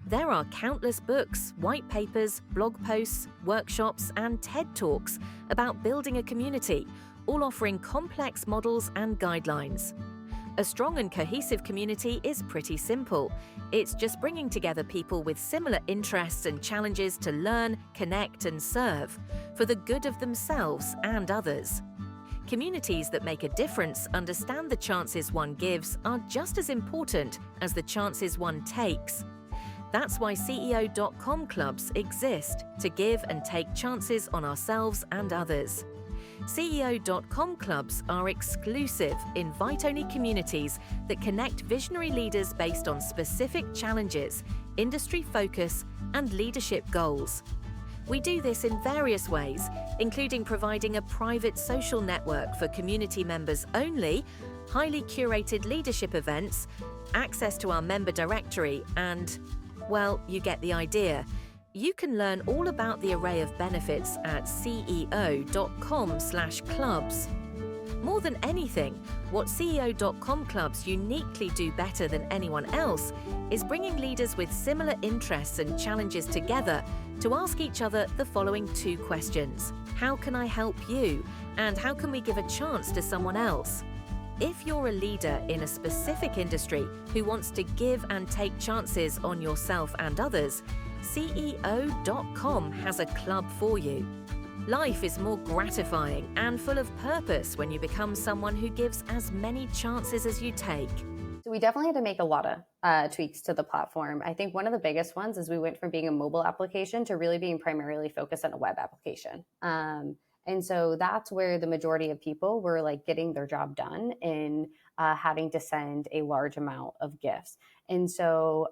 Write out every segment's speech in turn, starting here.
There are countless books, white papers, blog posts, workshops, and TED Talks about building a community, all offering complex models and guidelines. A strong and cohesive community is pretty simple. It's just bringing together people with similar interests and challenges to learn, connect, and serve for the good of themselves and others. Communities that make a difference understand the chances one gives are just as important as the chances one takes. That's why CEO.com clubs exist, to give and take chances on ourselves and others. CEO.com clubs are exclusive, invite-only communities that connect visionary leaders based on specific challenges, industry focus, and leadership goals. We do this in various ways, including providing a private social network for community members only, highly curated leadership events, access to our member directory, and, well, you get the idea. You can learn all about the array of benefits at ceo.com/clubs. More than anything, what CEO.com clubs uniquely do better than anyone else is bringing leaders with similar interests and challenges together to ask each other the following two questions. How can I help you? And how can we give a chance to someone else? If you're a leader in a specific industry who wants to give and take chances on yourself and others, CEO.com has a club for you. Life is more gratifying and full of purpose when you become someone who gives as many chances as you take. So we definitely had to make a lot of tweaks to the platform. I think one of the biggest ones is we went from being a mobile application to really being primarily focused on a web application. And so that's where the majority of people were like getting their job done in having to send a large amount of gifts. And so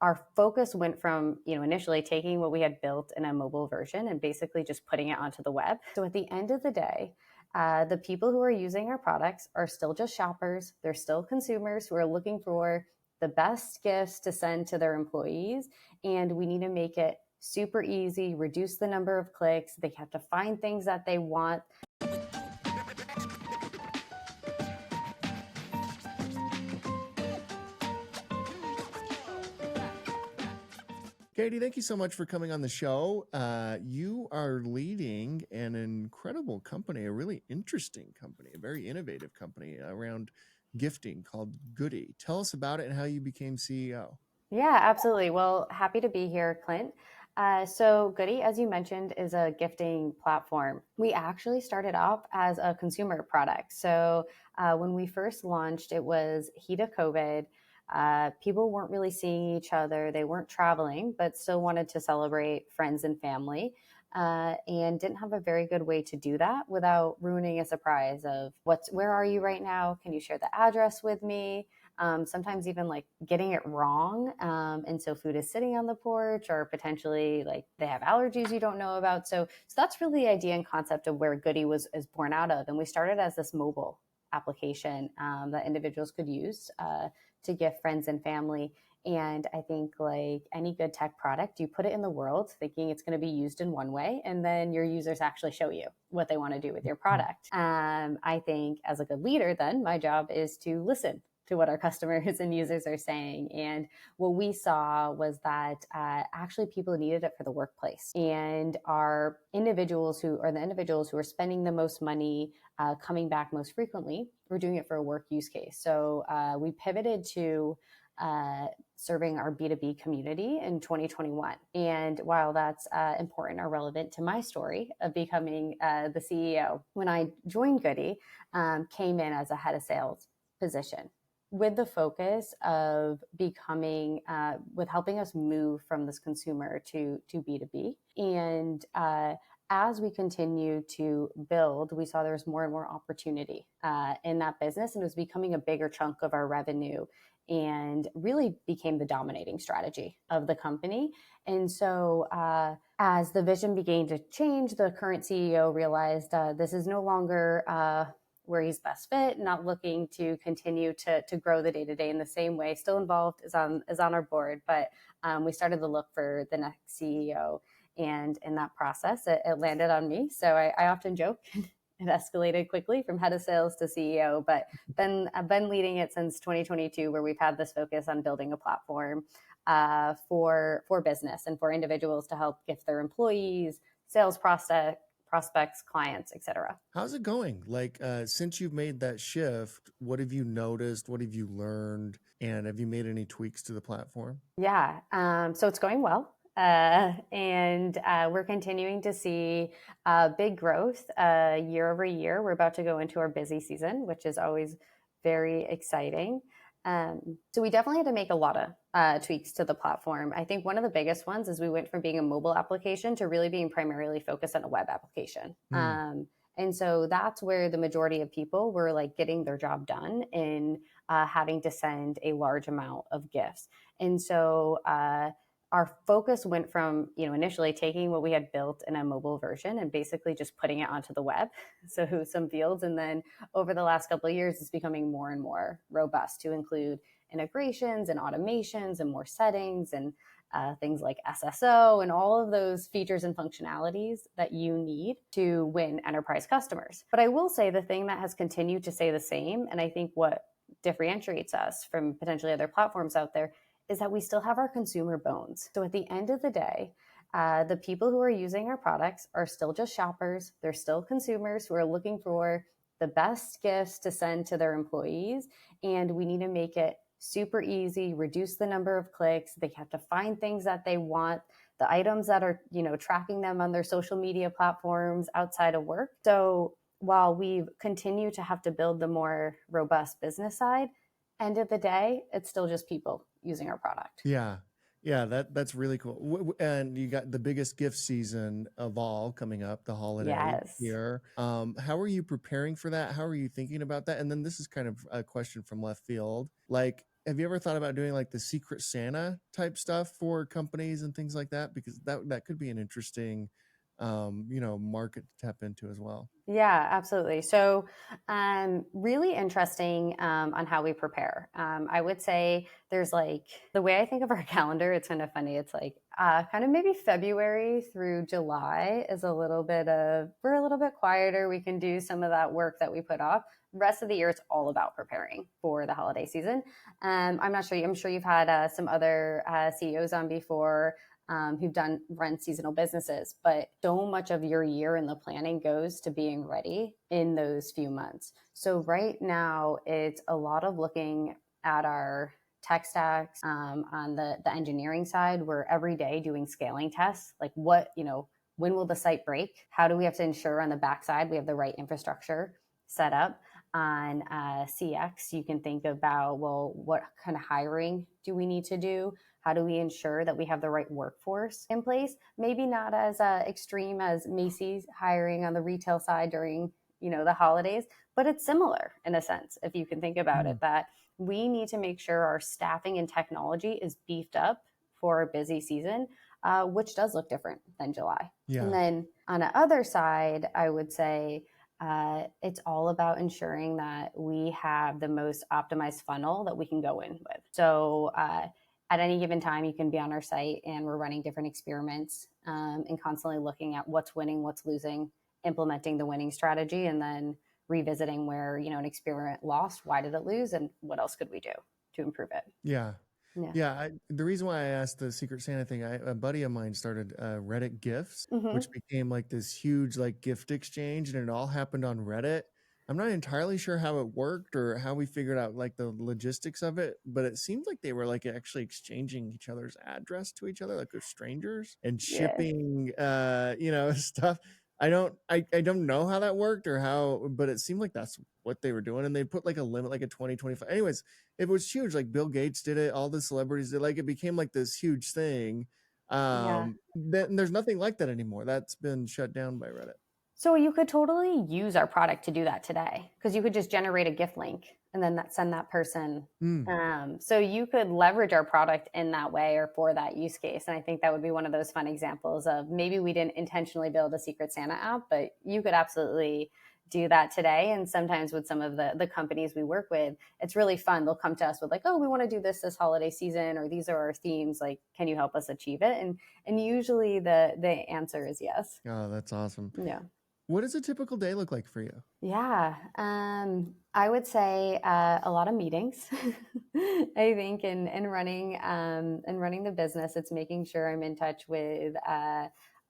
our focus went from, initially taking what we had built in a mobile version and basically just putting it onto the web. So at the end of the day, the people who are using our products are still just shoppers. They're still consumers who are looking for the best gifts to send to their employees. And we need to make it super easy, reduce the number of clicks. They have to find things that they want. Katy, thank you so much for coming on the show. You are leading an incredible company, a really interesting company, a very innovative company around gifting called Goody. Tell us about it and how you became CEO. Yeah, absolutely. Well, happy to be here, Clint. So Goody, as you mentioned, is a gifting platform. We actually started off as a consumer product. So when we first launched, it was heat of COVID. People weren't really seeing each other. They weren't traveling, but still wanted to celebrate friends and family, and didn't have a very good way to do that without ruining a surprise of where are you right now? Can you share the address with me? Sometimes even like getting it wrong. And so food is sitting on the porch, or potentially like they have allergies you don't know about. So that's really the idea and concept of where Goody is born out of. And we started as this mobile application that individuals could use to gift friends and family. And I think like any good tech product, you put it in the world thinking it's going to be used in one way, and then your users actually show you what they want to do with your product. I think as a good leader, then my job is to listen to what our customers and users are saying. And what we saw was that actually people needed it for the workplace. And our individuals who are spending the most money, coming back most frequently, were doing it for a work use case. So we pivoted to serving our B2B community in 2021. And while that's important or relevant to my story of becoming the CEO, when I joined Goody, came in as a head of sales position, with the focus of becoming, with helping us move from this consumer to B2B. And as we continue to build, we saw there was more and more opportunity in that business, and it was becoming a bigger chunk of our revenue and really became the dominating strategy of the company. And so as the vision began to change, the current CEO realized this is no longer where he's best fit, not looking to continue to grow the day-to-day in the same way, still involved, is on our board, but we started to look for the next CEO. And in that process, it landed on me. So I often joke it escalated quickly from head of sales to CEO, but I've been leading it since 2022, where we've had this focus on building a platform for business and for individuals to help gift their employees, sales prospects, clients, etc. How's it going? Like, since you've made that shift, what have you noticed? What have you learned? And have you made any tweaks to the platform? Yeah, so it's going well. And we're continuing to see big growth year over year. We're about to go into our busy season, which is always very exciting. So we definitely had to make a lot of tweaks to the platform. I think one of the biggest ones is we went from being a mobile application to really being primarily focused on a web application. And so that's where the majority of people were like getting their job done in having to send a large amount of gifts. And so our focus went from, initially taking what we had built in a mobile version and basically just putting it onto the web. So some fields. And then over the last couple of years, it's becoming more and more robust to include integrations and automations and more settings and things like SSO and all of those features and functionalities that you need to win enterprise customers. But I will say the thing that has continued to stay the same, and I think what differentiates us from potentially other platforms out there, is that we still have our consumer bones. So at the end of the day, the people who are using our products are still just shoppers. They're still consumers who are looking for the best gifts to send to their employees. And we need to make it super easy, reduce the number of clicks. They have to find things that they want, the items that are, tracking them on their social media platforms outside of work. So while we've continued to have to build the more robust business side, end of the day, it's still just people using our product. Yeah. That's really cool. And you got the biggest gift season of all coming up, the holiday Yes. here. How are you preparing for that? How are you thinking about that? And then this is kind of a question from left field. Like, have you ever thought about doing like the Secret Santa type stuff for companies and things like that? Because that could be an interesting, market to tap into as well. Yeah, absolutely. So, really interesting on how we prepare. I would say there's like the way I think of our calendar, it's kind of funny. It's like kind of maybe February through July is we're a little bit quieter. We can do some of that work that we put off. The rest of the year, it's all about preparing for the holiday season. I'm sure you've had some other CEOs on before. Who've run seasonal businesses, but so much of your year in the planning goes to being ready in those few months. So right now it's a lot of looking at our tech stacks on the engineering side. We're every day doing scaling tests, like when will the site break? How do we have to ensure on the backside we have the right infrastructure set up? On CX, you can think about, well, what kind of hiring do we need to do? How do we ensure that we have the right workforce in place? Maybe not as extreme as Macy's hiring on the retail side during, the holidays, but it's similar in a sense, if you can think about it, that we need to make sure our staffing and technology is beefed up for a busy season, which does look different than July. Yeah. And then on the other side, I would say it's all about ensuring that we have the most optimized funnel that we can go in with. So at any given time, you can be on our site and we're running different experiments and constantly looking at what's winning, what's losing, implementing the winning strategy, and then revisiting where, an experiment lost, why did it lose, and what else could we do to improve it? Yeah. The reason why I asked the Secret Santa thing, a buddy of mine started Reddit Gifts, which became like this huge like gift exchange, and it all happened on Reddit. I'm not entirely sure how it worked or how we figured out like the logistics of it, but it seemed like they were like actually exchanging each other's address to each other, like they're strangers, and shipping, stuff. I don't know how that worked or how, but it seemed like that's what they were doing. And they put like a limit, like a 2025. Anyways, it was huge. Like Bill Gates did it. All the celebrities did. Like it became like this huge thing. There's nothing like that anymore. That's been shut down by Reddit. So you could totally use our product to do that today, because you could just generate a gift link and then send that person. So you could leverage our product in that way or for that use case. And I think that would be one of those fun examples of maybe we didn't intentionally build a Secret Santa app, but you could absolutely do that today. And sometimes with some of the companies we work with, it's really fun. They'll come to us with like, oh, we want to do this holiday season, or these are our themes. Like, can you help us achieve it? And usually the answer is yes. Oh, that's awesome. Yeah. What does a typical day look like for you? Yeah, I would say a lot of meetings. I think in running the business, it's making sure I'm in touch with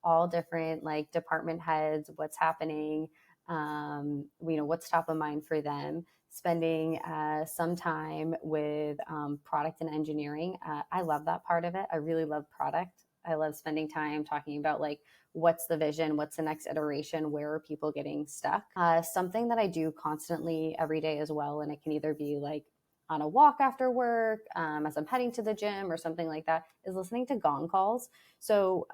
all different like department heads, what's happening, what's top of mind for them. Spending some time with product and engineering. I love that part of it. I really love product. I love spending time talking about like what's the vision, what's the next iteration, where are people getting stuck. Something that I do constantly every day as well, and it can either be like on a walk after work, as I'm heading to the gym or something like that, is listening to gong calls. So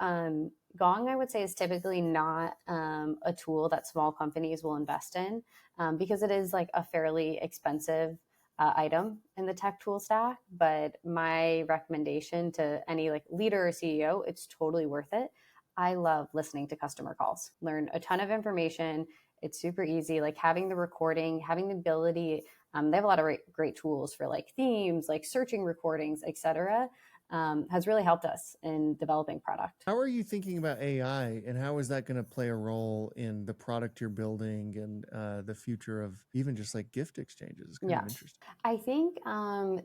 gong, I would say, is typically not a tool that small companies will invest in because it is like a fairly expensive item in the tech tool stack. But my recommendation to any like leader or CEO, it's totally worth it. I love listening to customer calls, learn a ton of information. It's super easy, like having the recording, having the ability. They have a lot of great tools for like themes, like searching recordings, etc. Has really helped us in developing product. How are you thinking about AI, and how is that going to play a role in the product you're building and the future of even just like gift exchanges? It's kind of interesting. I think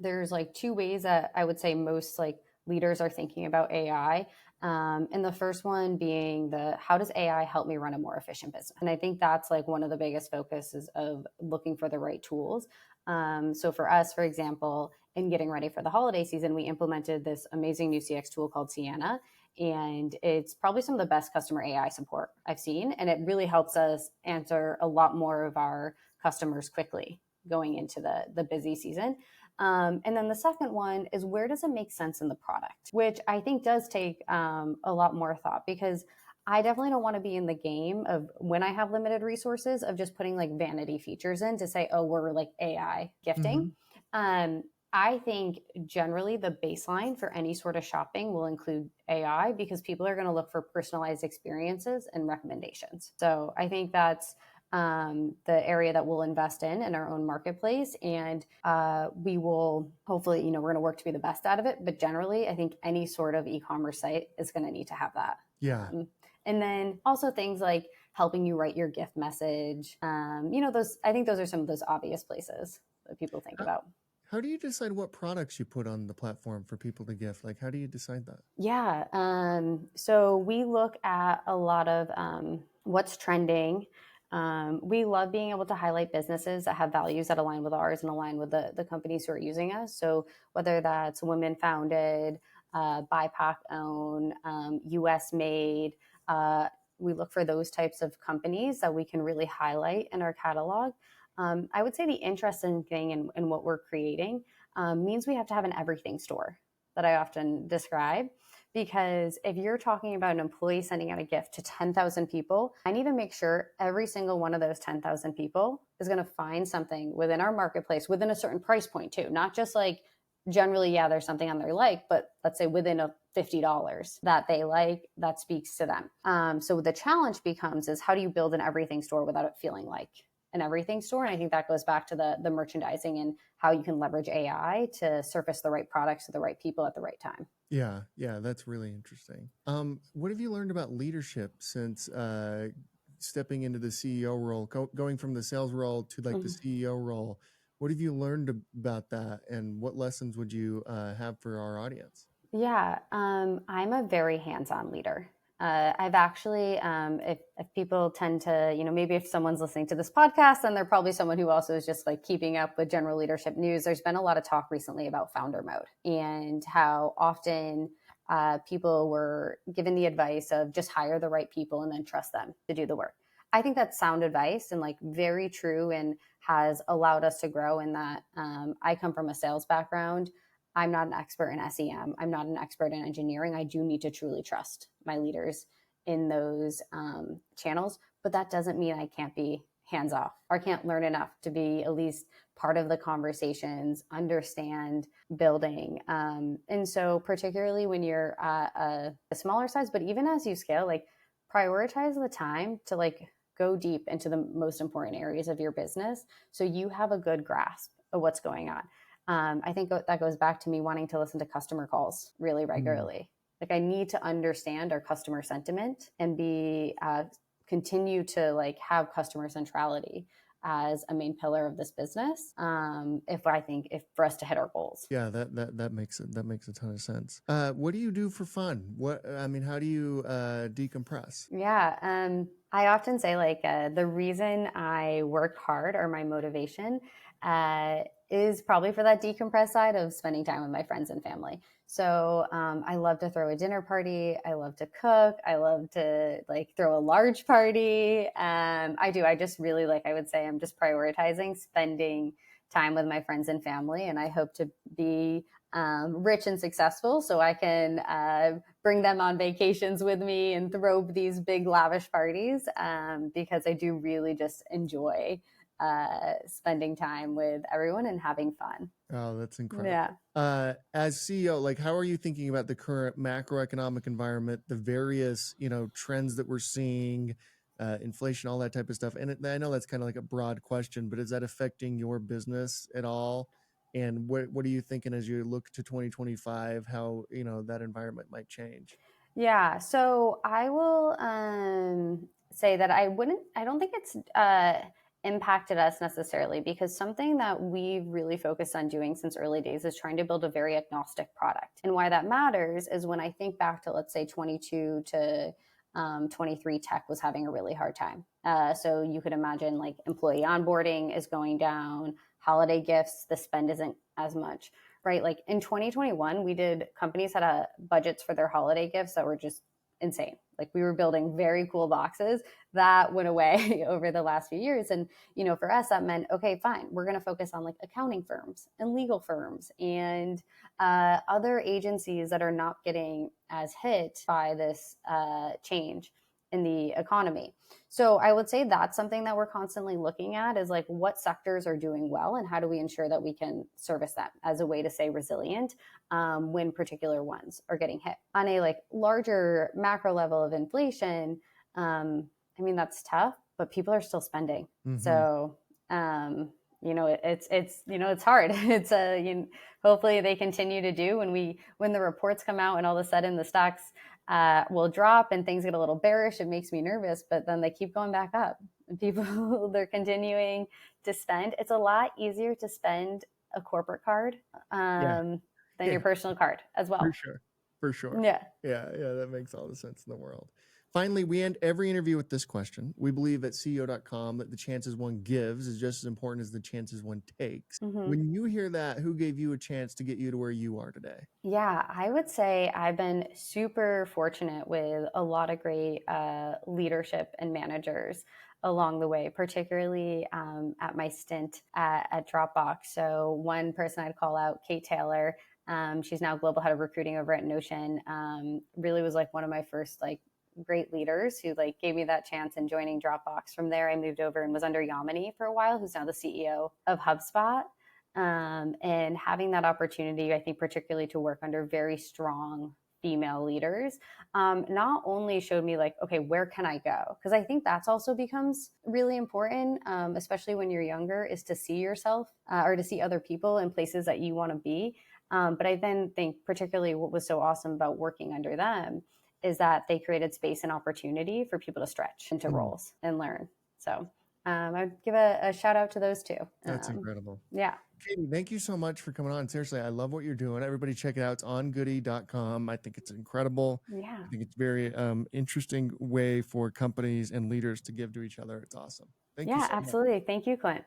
there's like two ways that I would say most like leaders are thinking about AI. And the first one being how does AI help me run a more efficient business? And I think that's like one of the biggest focuses of looking for the right tools. So for us, for example, in getting ready for the holiday season, we implemented this amazing new CX tool called Sienna. And it's probably some of the best customer AI support I've seen. And it really helps us answer a lot more of our customers quickly going into the busy season. And then the second one is where does it make sense in the product, which I think does take a lot more thought because I definitely don't want to be in the game of when I have limited resources of just putting like vanity features in to say, oh, we're like AI gifting. I think generally the baseline for any sort of shopping will include AI because people are going to look for personalized experiences and recommendations. So I think that's the area that we'll invest in our own marketplace. And we will hopefully, we're going to work to be the best out of it. But generally, I think any sort of e-commerce site is going to need to have that. Yeah. And then also things like helping you write your gift message. I think those are some of those obvious places that people think about. How do you decide what products you put on the platform for people to gift? Like, how do you decide that? Yeah. So we look at a lot of what's trending. We love being able to highlight businesses that have values that align with ours and align with the companies who are using us. So whether that's women founded, BIPOC owned, US made, we look for those types of companies that we can really highlight in our catalog. I would say the interesting thing in what we're creating means we have to have an everything store that I often describe. Because if you're talking about an employee sending out a gift to 10,000 people, I need to make sure every single one of those 10,000 people is going to find something within our marketplace, within a certain price point too. Not just like generally, yeah, there's something on their like, but let's say within a $50 that they like, that speaks to them. So the challenge becomes is how do you build an everything store without it feeling like an everything store? And I think that goes back to the merchandising and how you can leverage AI to surface the right products to the right people at the right time. Yeah, that's really interesting. What have you learned about leadership since stepping into the CEO role, going from the sales role to like the CEO role? What have you learned about that, and what lessons would you have for our audience? Yeah, I'm a very hands-on leader. I've actually, if people tend to, maybe if someone's listening to this podcast, then they're probably someone who also is just like keeping up with general leadership news. There's been a lot of talk recently about founder mode and how often people were given the advice of just hire the right people and then trust them to do the work. I think that's sound advice and like very true and has allowed us to grow in that. I come from a sales background. I'm not an expert in SEM. I'm not an expert in engineering. I do need to truly trust my leaders in those channels, but that doesn't mean I can't be hands off or can't learn enough to be at least part of the conversations, understand building. And so particularly when you're a smaller size, but even as you scale, like prioritize the time to like go deep into the most important areas of your business so you have a good grasp of what's going on. I think that goes back to me wanting to listen to customer calls really regularly. Like I need to understand our customer sentiment and be continue to like have customer centrality as a main pillar of this business. If for us to hit our goals. Yeah, that makes a ton of sense. What do you do for fun? How do you decompress? Yeah, I often say like the reason I work hard or my motivation is probably for that decompress side of spending time with my friends and family. So I love to throw a dinner party. I love to cook. I love to like throw a large party. I just really I would say I'm just prioritizing spending time with my friends and family. And I hope to be rich and successful so I can bring them on vacations with me and throw these big lavish parties because I do really just enjoy spending time with everyone and having fun. Oh, that's incredible. Yeah. As CEO, like, how are you thinking about the current macroeconomic environment, the various, trends that we're seeing, inflation, all that type of stuff? And I know that's kind of like a broad question, but is that affecting your business at all? And what are you thinking as you look to 2025, how, that environment might change? Yeah. So I will say that I don't think it's impacted us necessarily, because something that we've really focused on doing since early days is trying to build a very agnostic product. And why that matters is when I think back to, let's say, 22 to 23, tech was having a really hard time. So you could imagine like employee onboarding is going down, holiday gifts, the spend isn't as much, right? Like in 2021, companies had budgets for their holiday gifts that were just insane. Like we were building very cool boxes that went away over the last few years. And, for us, that meant, okay, fine, we're going to focus on like accounting firms and legal firms and other agencies that are not getting as hit by this change in the economy. So I would say that's something that we're constantly looking at, is like what sectors are doing well and how do we ensure that we can service them as a way to stay resilient when particular ones are getting hit. On a like larger macro level of inflation, that's tough, but people are still spending. Mm-hmm. So it's hard. It's hopefully they continue to do when the reports come out and all of a sudden the stocks will drop and things get a little bearish. It makes me nervous, but then they keep going back up. And people, they're continuing to spend. It's a lot easier to spend a corporate card than your personal card as well. For sure. Yeah. That makes all the sense in the world. Finally, we end every interview with this question. We believe at CEO.com that the chances one gives is just as important as the chances one takes. Mm-hmm. When you hear that, who gave you a chance to get you to where you are today? Yeah, I would say I've been super fortunate with a lot of great leadership and managers along the way, particularly at my stint at Dropbox. So one person I'd call out, Kate Taylor. She's now global head of recruiting over at Notion. Really was like one of my first great leaders who gave me that chance in joining Dropbox. From there, I moved over and was under Yamini for a while, who's now the CEO of HubSpot. And having that opportunity, I think particularly to work under very strong female leaders, not only showed me okay, where can I go? Because I think that's also becomes really important, especially when you're younger, is to see yourself or to see other people in places that you want to be. But I then think particularly what was so awesome about working under them is that they created space and opportunity for people to stretch into roles and learn. So I'd give a shout out to those two. That's incredible. Yeah. Katy, thank you so much for coming on. Seriously, I love what you're doing. Everybody check it out. It's on goody.com. I think it's incredible. Yeah. I think it's very interesting way for companies and leaders to give to each other. It's awesome. Thank you so much. Yeah, absolutely. Thank you, Clint.